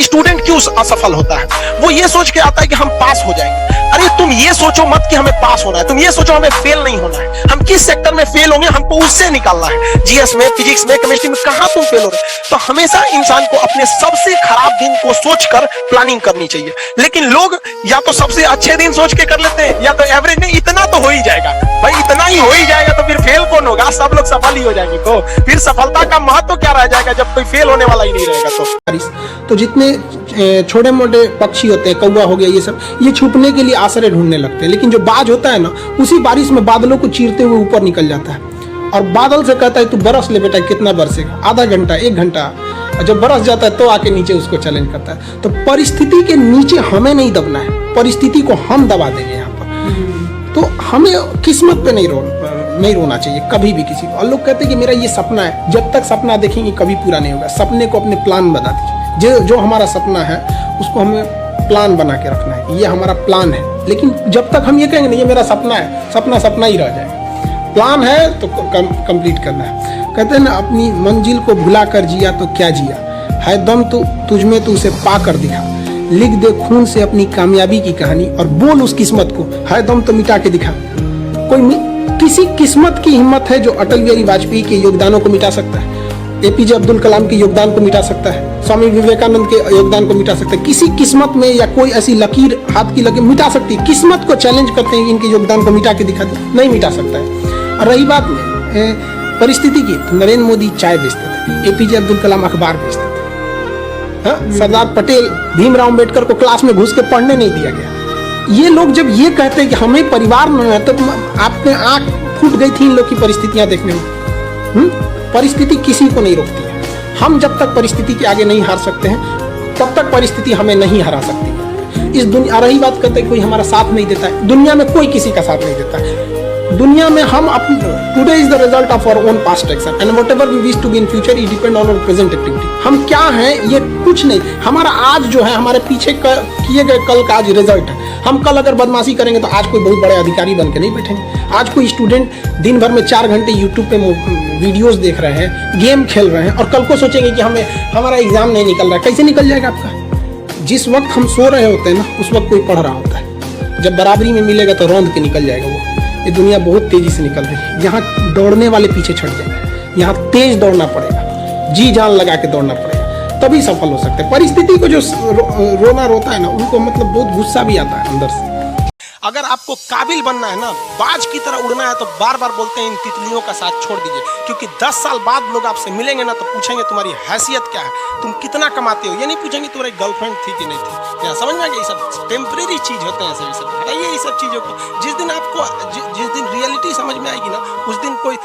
Student क्यों असफल होता है? वो ये सोच के आता है कि हम पास हो जाएंगे। अरे तुम ये सोचो मत कि हमें पास होना है, तुम ये सोचो हमें फेल नहीं होना है। हम किस सेक्टर में फेल होंगे हमको उससे निकालना है। जीएस में, फिजिक्स में, केमिस्ट्री में कहां तुम फेल हो रहे? तो हमेशा इंसान को अपने सबसे खराब दिन को सोचकर प्लानिंग करनी चाहिए। लेकिन लोग या तो सबसे अच्छे दिन सोच के कर लेते हैं या तो एवरेज नहीं, इतना तो हो ही जाएगा भाई, इतना ही हो ही जाएगा तो फिर फेल कौन होगा? सब लोग सफल ही हो जाएंगे। तो फिर सफलता का महत्व क्या रह जाएगा जब कोई फेल होने वाला ही नहीं रहेगा? तो जितने छोटे मोटे पक्षी होते हैं, कौवा हो गया, ये सब, ये छुपने के लिए आश्रय ढूंढने लगते हैं। लेकिन जो बाज होता है ना, उसी बारिश में बादलों को चीरते हुए ऊपर निकल जाता है और बादल से कहता है तू बरस ले बेटा, कितना बरसेगा? आधा घंटा, 1 घंटा। और जब बरस जाता है तो आके नीचे उसको चैलेंज करता है। तो परिस्थिति के नीचे हमें नहीं दबना है, परिस्थिति को हम दबा देंगे यहाँ पर। तो हमें किस्मत पे नहीं रोना चाहिए कभी भी किसी को। और लोग कहते हैं कि मेरा ये सपना है, जब तक सपना देखेंगे कभी पूरा नहीं होगा। सपने को अपने प्लान बना दीजिए। जो हमारा सपना है उसको हमें प्लान बना के रखना है, ये हमारा प्लान है। लेकिन जब तक हम ये कहेंगे नहीं ये मेरा सपना है, सपना सपना ही रह जाएगा। प्लान है तो कंप्लीट करना है। कहते हैं ना, अपनी मंजिल को भुला कर जिया तो क्या जिया, है दम तो तुझमें तो उसे पा कर दिखा। लिख दे खून से अपनी कामयाबी की कहानी और बोल उस किस्मत को, है दम तो मिटा के दिखा। किसी किस्मत की हिम्मत है जो अटल बिहारी वाजपेयी के योगदानों को मिटा सकता है, एपीजे अब्दुल कलाम के योगदान को मिटा सकता है, स्वामी विवेकानंद के योगदान को मिटा सकता है। किसी किस्मत में या कोई ऐसी लकीर, हाथ की लकीर मिटा सकती है? किस्मत को चैलेंज करते हैं, इनके योगदान को मिटा के दिखा दे, नहीं मिटा सकता है। और रही बात परिस्थिति की, तो नरेंद्र मोदी चाय बेचते थे, एपीजे अब्दुल कलाम अखबार बेचते थे, सरदार पटेल, भीमराव अम्बेडकर को क्लास में घुस के पढ़ने नहीं दिया गया। ये लोग जब ये कहते हैं कि हमें परिवार में है, तो आपने आंख फूट गई थी इन लोग की परिस्थितियां देखने में। परिस्थिति किसी को नहीं रोकती है। हम जब तक परिस्थिति के आगे नहीं हार सकते हैं तब तक परिस्थिति हमें नहीं हरा सकती। इस दुनिया, रही बात कहते हैं कोई हमारा साथ नहीं देता है, दुनिया में कोई किसी का साथ नहीं देता है। दुनिया में हम today is the result of our own past action and whatever we wish to be in future it depend on our present activity. हम क्या हैं ये कुछ नहीं, हमारा आज जो है हमारे पीछे किए गए कल का आज रिजल्ट है। हम कल अगर बदमाशी करेंगे तो आज कोई बहुत बड़े अधिकारी बन के नहीं बैठेंगे। आज कोई स्टूडेंट दिन भर में 4 घंटे यूट्यूब पे वीडियोस देख रहे हैं, गेम खेल रहे हैं और कल को सोचेंगे कि हमारा एग्जाम नहीं निकल रहा है। कैसे निकल जाएगा आपका? जिस वक्त हम सो रहे होते हैं ना, उस वक्त कोई पढ़ रहा होता है। जब बराबरी में मिलेगा तो रौंद के निकल जाएगा वो। ये दुनिया बहुत तेजी से निकल रही है। यहाँ दौड़ने वाले पीछे छट जाएंगे, यहाँ तेज दौड़ना पड़ेगा, जी जान लगा के दौड़ना पड़ेगा, तभी सफल हो सकते हैं। परिस्थिति को जो रोना रोता है ना, उनको मतलब बहुत गुस्सा भी आता है अंदर से। अगर आपको काबिल बनना है ना, बाज की तरह उड़ना है, तो बार बार बोलते हैं इन तितलियों का साथ छोड़ दीजिए। क्योंकि 10 साल बाद लोग आपसे मिलेंगे ना तो पूछेंगे तुम्हारी हैसियत क्या है, तुम कितना कमाते हो। ये नहीं पूछेंगे तुम्हारी गर्लफ्रेंड थी कि नहीं थी। यहाँ समझ में आ गया, ये सब टेम्परेरी चीज होते हैं। सब हटाइए ये सब चीजों को। जिस दिन आपको जिस दिन रियलिटी समझ में आएगी ना, उस दिन कोई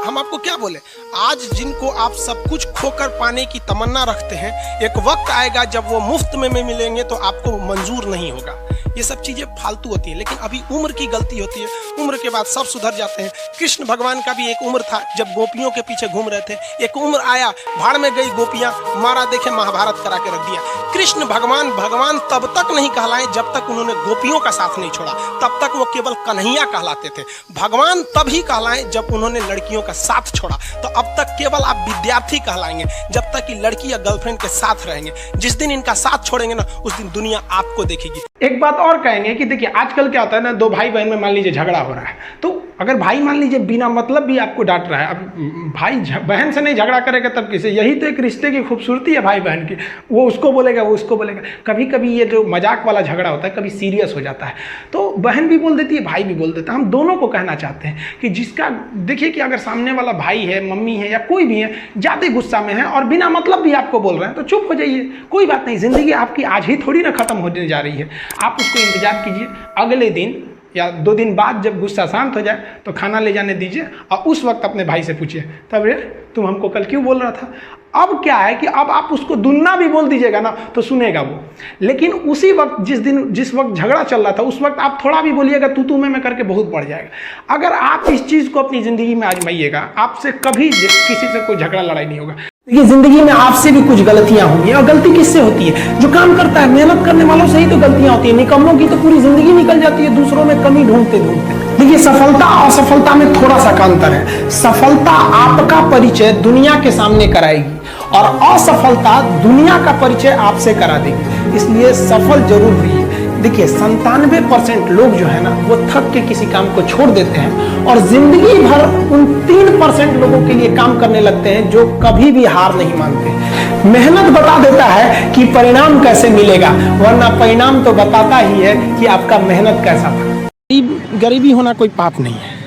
हम आपको क्या बोले। आज जिनको आप सब कुछ खोकर पाने की तमन्ना रखते हैं, एक वक्त आएगा जब वो मुफ्त में मिलेंगे तो आपको मंजूर नहीं होगा। ये सब चीजें फालतू होती है, लेकिन अभी उम्र की गलती होती है। उम्र के बाद सब सुधर जाते हैं। कृष्ण भगवान का भी एक उम्र था जब गोपियों के पीछे घूम रहे थे। एक उम्र आया, भाड़ में गई गोपियां, मारा देखे महाभारत करा के रख दिया। कृष्ण भगवान तब तक नहीं कहलाए जब तक उन्होंने गोपियों का साथ नहीं छोड़ा। तब तक वो केवल कन्हैया कहलाते थे। भगवान तभी कहलाए जब उन्होंने लड़कियों का साथ छोड़ा। तो अब तक केवल आप विद्यार्थी कहलाएंगे जब तक कि लड़की या गर्लफ्रेंड के साथ रहेंगे। जिस दिन इनका साथ छोड़ेंगे ना, उस दिन दुनिया आपको देखेगी। एक बात और कहेंगे कि देखिए आजकल क्या होता है ना, 2 भाई बहन में मान लीजिए झगड़ा हो रहा है, तो अगर भाई मान लीजिए बिना मतलब भी आपको डांट रहा है, अब भाई बहन से नहीं झगड़ा करेगा तब किसे? यही तो एक रिश्ते की खूबसूरती है भाई बहन की। वो उसको बोलेगा, वो उसको बोलेगा। कभी कभी ये जो मजाक वाला झगड़ा होता है कभी सीरियस हो जाता है, तो बहन भी बोल देती है, भाई भी बोल देता है। हम दोनों को कहना चाहते हैं कि जिसका देखिए कि अगर सामने वाला भाई है, मम्मी है या कोई भी है, ज़्यादा गुस्सा में है और बिना मतलब भी आपको बोल रहे हैं, तो चुप हो जाइए, कोई बात नहीं। जिंदगी आपकी आज ही थोड़ी ना खत्म होने जा रही है। आप उसको इंतजार कीजिए, अगले दिन या 2 दिन बाद जब गुस्सा शांत हो जाए तो खाना ले जाने दीजिए और उस वक्त अपने भाई से पूछिए, तब रे तुम हमको कल क्यों बोल रहा था। अब क्या है कि अब आप उसको दुन्ना भी बोल दीजिएगा ना तो सुनेगा वो। लेकिन उसी वक्त जिस वक्त झगड़ा चल रहा था उस वक्त आप थोड़ा भी बोलिएगा तू मैं करके बहुत बढ़ जाएगा। अगर आप इस चीज़ को अपनी ज़िंदगी में आजमाइएगा, आपसे कभी किसी से कोई झगड़ा लड़ाई नहीं होगा। ये जिंदगी में आपसे भी कुछ गलतियां होंगी, और गलती किससे होती है? जो काम करता है, मेहनत करने वालों से ही तो गलतियां होती है। निकम्मों की तो पूरी जिंदगी निकल जाती है दूसरों में कमी ढूंढते ढूंढते। देखिए सफलता और असफलता में थोड़ा सा अंतर है। सफलता आपका परिचय दुनिया के सामने कराएगी और असफलता दुनिया का परिचय आपसे करा देगी। इसलिए सफल जरूर हुई। देखिए 97% लोग जो है ना वो थक के किसी काम को छोड़ देते हैं और जिंदगी भर उन 3% लोगों के लिए काम करने लगते हैं जो कभी भी हार नहीं मानते। मेहनत बता देता है कि परिणाम कैसे मिलेगा, वरना परिणाम तो बताता ही है कि आपका मेहनत कैसा था। गरीबी होना कोई पाप नहीं है।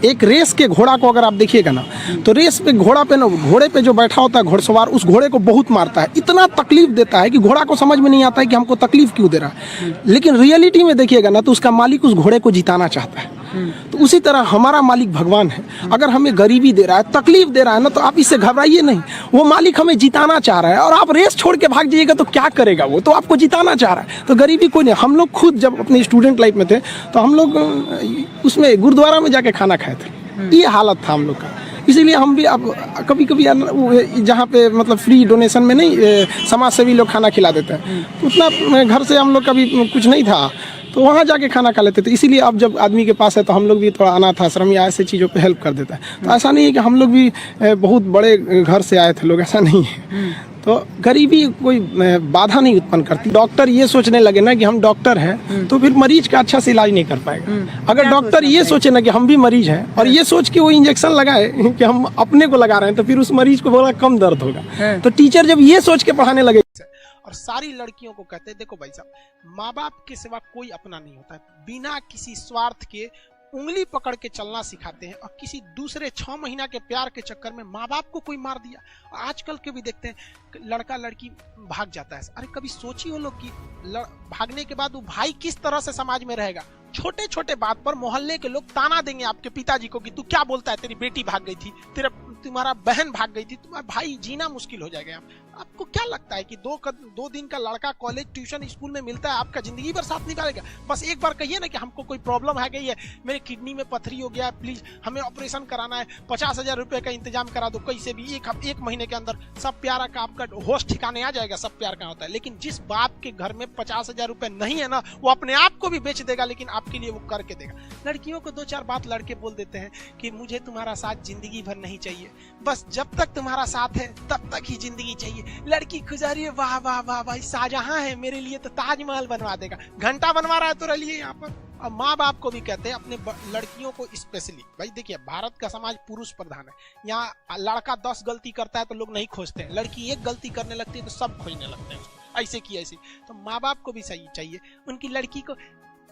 एक रेस के घोड़ा को अगर आप देखिएगा ना तो रेस पे घोड़े पे जो बैठा होता है घोड़सवार उस घोड़े को बहुत मारता है, इतना तकलीफ देता है कि घोड़ा को समझ में नहीं आता है कि हमको तकलीफ क्यों दे रहा है। लेकिन रियलिटी में देखिएगा ना तो उसका मालिक उस घोड़े को जिताना चाहता है। तो उसी तरह हमारा मालिक भगवान है। अगर हमें गरीबी दे रहा है, तकलीफ दे रहा है ना, तो आप इससे घबराइए नहीं। वो मालिक हमें जिताना चाह रहा है और आप रेस छोड़ के भाग जाइएगा तो क्या करेगा वो, तो आपको जिताना चाह रहा है। तो गरीबी कोई नहीं। हम लोग खुद जब अपने स्टूडेंट लाइफ में थे तो हम लोग उसमें गुरुद्वारा में जाके खाना खाए थे, ये हालत था हम लोग का। इसीलिए हम भी अब कभी कभी जहाँ पे मतलब फ्री डोनेशन में नहीं समाज सेवी लोग खाना खिला देते हैं, तो उतना घर से हम लोग का भी कुछ नहीं था तो वहाँ जाके खाना खा लेते थे। इसीलिए अब जब आदमी के पास है तो हम लोग भी थोड़ा अनाथ आश्रम या ऐसे चीज़ों पे हेल्प कर देता है। तो ऐसा नहीं है कि हम लोग भी बहुत बड़े घर से आए थे लोग, ऐसा नहीं है। तो गरीबी कोई बाधा नहीं उत्पन्न करती। डॉक्टर ये सोचने लगे ना कि हम डॉक्टर हैं तो फिर मरीज का अच्छा से इलाज नहीं कर पाएगा। अगर डॉक्टर ये सोचे ना कि हम भी मरीज हैं और ये सोच के वो इंजेक्शन लगाए कि हम अपने को लगा रहे हैं तो फिर उस मरीज को बड़ा कम दर्द होगा। तो टीचर जब ये सोच के पढ़ाने लगे और सारी लड़कियों को कहते हैं देखो भाई साहब, माँ बाप के सिवा कोई अपना नहीं होता है। बिना किसी स्वार्थ के उंगली पकड़ के चलना सिखाते हैं और किसी दूसरे 6 महीना के प्यार के चक्कर में माँ बाप को कोई मार दिया। आजकल के भी देखते हैं लड़का लड़की भाग जाता है। अरे कभी सोची हो लोग कि भागने के बाद वो भाई किस तरह से समाज में रहेगा। छोटे छोटे बात पर मोहल्ले के लोग ताना देंगे आपके पिताजी को कि तू क्या बोलता है, तेरी बेटी भाग गई थी, तुम्हारा बहन भाग गई थी, तुम्हारा भाई जीना मुश्किल हो जाएगा। आपको क्या लगता है कि 2 दिन का लड़का कॉलेज ट्यूशन स्कूल में मिलता है आपका जिंदगी भर साथ निकालेगा? बस एक बार कहिए ना कि हमको कोई प्रॉब्लम है गई है, मेरे किडनी में पथरी हो गया है, प्लीज हमें ऑपरेशन कराना है, 50,000 रुपए का इंतजाम करा दो कैसे भी, एक महीने के अंदर सब प्यारा का आपका होश ठिकाने आ जाएगा। सब प्यार का होता है। लेकिन जिस बाप के घर में 50,000 रुपए नहीं है ना, वो अपने आप को भी बेच देगा लेकिन आपके लिए वो करके देगा। लड़कियों को 2-4 बात लड़के बोल देते हैं कि मुझे तुम्हारा साथ जिंदगी भर नहीं चाहिए, बस जब तक तुम्हारा साथ है तब तक ही जिंदगी चाहिए। लड़की गुजारी है, वाह वाह वाह भाई शाहजहां है, मेरे लिए तो ताजमहल बनवा देगा, घंटा बनवा रहा है तो रलिए यहाँ पर। और माँ बाप को भी कहते हैं अपने लड़कियों को स्पेशली। भाई देखिए भारत का समाज पुरुष प्रधान है। यहाँ लड़का 10 गलती करता है तो लोग नहीं खोजते हैं, लड़की एक गलती करने लगती है तो सब खोजने लगते हैं उसको, ऐसे की ऐसे। तो माँ बाप को भी सही चाहिए, उनकी लड़की को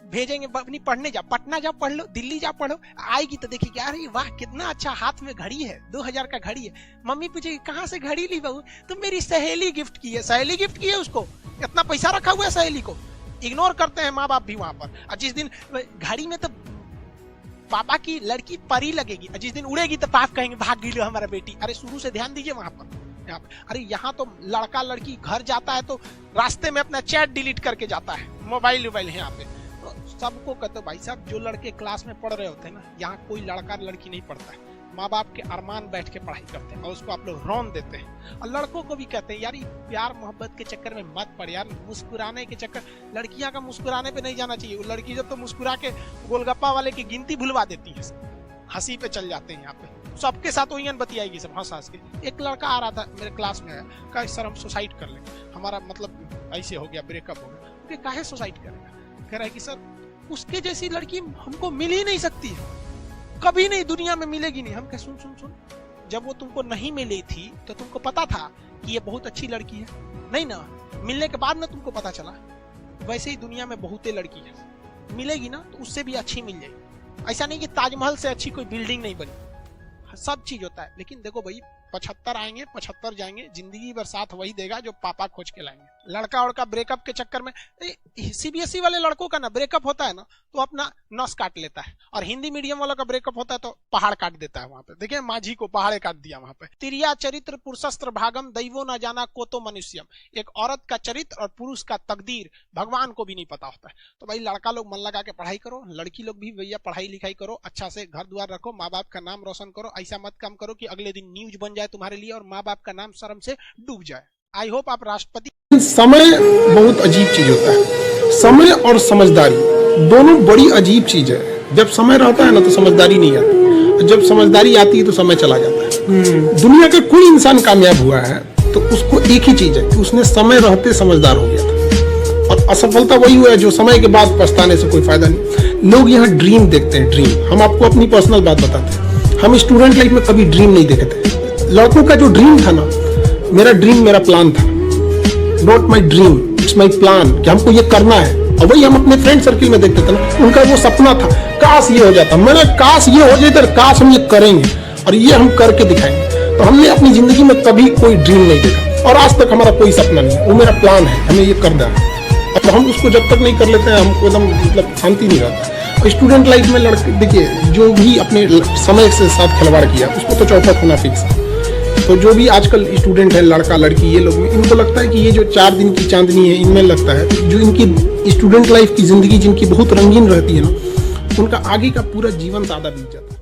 भेजेंगे अपनी पढ़ने, जा पटना जा पढ़ लो, दिल्ली जा पढ़ो, आएगी तो देखिए अरे वाह कितना अच्छा हाथ में घड़ी है, 2000 का घड़ी है। मम्मी पूछेगी कहाँ से घड़ी ली बहू? तो मेरी सहेली गिफ्ट की है। सहेली गिफ्ट की है उसको, इतना पैसा रखा हुआ है सहेली को। इग्नोर करते हैं माँ बाप भी वहां पर। और जिस दिन घड़ी में तो पापा की लड़की परी लगेगी और जिस दिन उड़ेगी तो पाप कहेंगे भाग गई लो हमारा बेटी। अरे शुरू से ध्यान दीजिए वहां पर। अरे यहाँ तो लड़का लड़की घर जाता है तो रास्ते में अपना चैट डिलीट करके जाता है, मोबाइल है यहाँ पे। तो सबको कहते भाई साहब जो लड़के क्लास में पढ़ रहे होते हैं ना, यहाँ कोई लड़का लड़की नहीं पढ़ता है, माँ बाप के अरमान बैठ के पढ़ाई करते हैं और उसको आप लोग रौन देते हैं। और लड़कों को भी कहते हैं यार प्यार मोहब्बत के चक्कर में मत पड़ यार, मुस्कुराने के चक्कर, लड़कियां का मुस्कुराने पे नहीं जाना चाहिए। वो लड़की जब तो मुस्कुरा के गोलगप्पा वाले की गिनती भुलवा देती है, हंसी पे चल जाते हैं यहाँ पे, सबके साथ वही बतियाएगी सब हंस हंस के। एक लड़का आ रहा था मेरे क्लास में, कहा सर हम सुसाइड कर लेंगे, हमारा मतलब ऐसे हो गया, ब्रेकअप हो गया। काहे सुसाइड करेगा? कह रहा है कि सर उसके जैसी लड़की हमको मिल ही नहीं सकती है, कभी नहीं, दुनिया में मिलेगी नहीं। हम कह सुन सुन सुन, जब वो तुमको नहीं मिली थी तो तुमको पता था कि ये बहुत अच्छी लड़की है? नहीं ना, मिलने के बाद ना तुमको पता चला। वैसे ही दुनिया में बहुते लड़की है, मिलेगी ना तो उससे भी अच्छी मिल जाएगी। ऐसा नहीं कि ताजमहल से अच्छी कोई बिल्डिंग नहीं बनी, सब चीज होता है। लेकिन देखो भाई 75 आएंगे 75 जाएंगे, जिंदगी भर साथ वही देगा जो पापा खोज के लाएंगे। लड़का उड़का ब्रेकअप के चक्कर में, सीबीएसई वाले लड़कों का ना ब्रेकअप होता है ना तो अपना नस काट लेता है, और हिंदी मीडियम वालों का ब्रेकअप होता है तो पहाड़ काट देता है। वहां पे देखिए माझी को पहाड़े काट दिया वहां पे। तिरिया चरित्र पुरुषस्त्र भागम दैवो न जाना को तो मनुष्यम, एक औरत का चरित्र और पुरुष का तकदीर भगवान को भी नहीं पता होता है। तो भाई लड़का लोग मन लगा के पढ़ाई करो, लड़की लोग भी भैया पढ़ाई लिखाई करो, अच्छा से घर द्वार रखो, माँ बाप का नाम रोशन करो। ऐसा मत काम करो कि अगले दिन न्यूज बन जाए तुम्हारे लिए और माँ बाप का नाम शर्म से डूब जाए। आई होप आप राष्ट्रपति। समय बहुत अजीब चीज होता है, समय और समझदारी दोनों बड़ी अजीब चीज है। जब समय रहता है ना तो समझदारी नहीं आती, जब समझदारी आती है तो समय चला जाता है। दुनिया का कोई इंसान कामयाब हुआ है तो उसको एक ही चीज है कि उसने समय रहते समझदार हो गया था। और असफलता वही हुआ है जो समय के बाद पछताने से कोई फायदा नहीं। लोग यहाँ ड्रीम देखते हैं, ड्रीम। हम आपको अपनी पर्सनल बात बताते हैं, हम स्टूडेंट लाइफ में कभी ड्रीम नहीं देखे थे। लड़कों का जो ड्रीम था ना, मेरा ड्रीम मेरा प्लान था, not my dream, it's my plan, कि हमको ये करना है। और वही हम अपने फ्रेंड सर्किल में देखते थे ना, उनका वो सपना था, काश ये हो जाता। मैंने काश ये हो जाता, काश हम ये करेंगे और ये हम करके दिखाएंगे। तो हमने अपनी जिंदगी में कभी कोई ड्रीम नहीं देखा और आज तक हमारा कोई सपना नहीं है। वो मेरा प्लान है, हमें ये करना है। अब हम उसको जब तक नहीं कर लेते हैं, हमको एकदम मतलब शांति नहीं रहता। और स्टूडेंट लाइफ में लड़के, देखिए, जो भी अपने समय के साथ खिलवाड़ किया उसको तो चौपट होना फिक्स है। तो जो भी आजकल स्टूडेंट है, लड़का लड़की, ये लोग, इनको लगता है कि ये जो 4 दिन की चांदनी है, इनमें लगता है जो इनकी स्टूडेंट लाइफ की जिंदगी जिनकी बहुत रंगीन रहती है ना, उनका आगे का पूरा जीवन ज़्यादा बीत जाता है।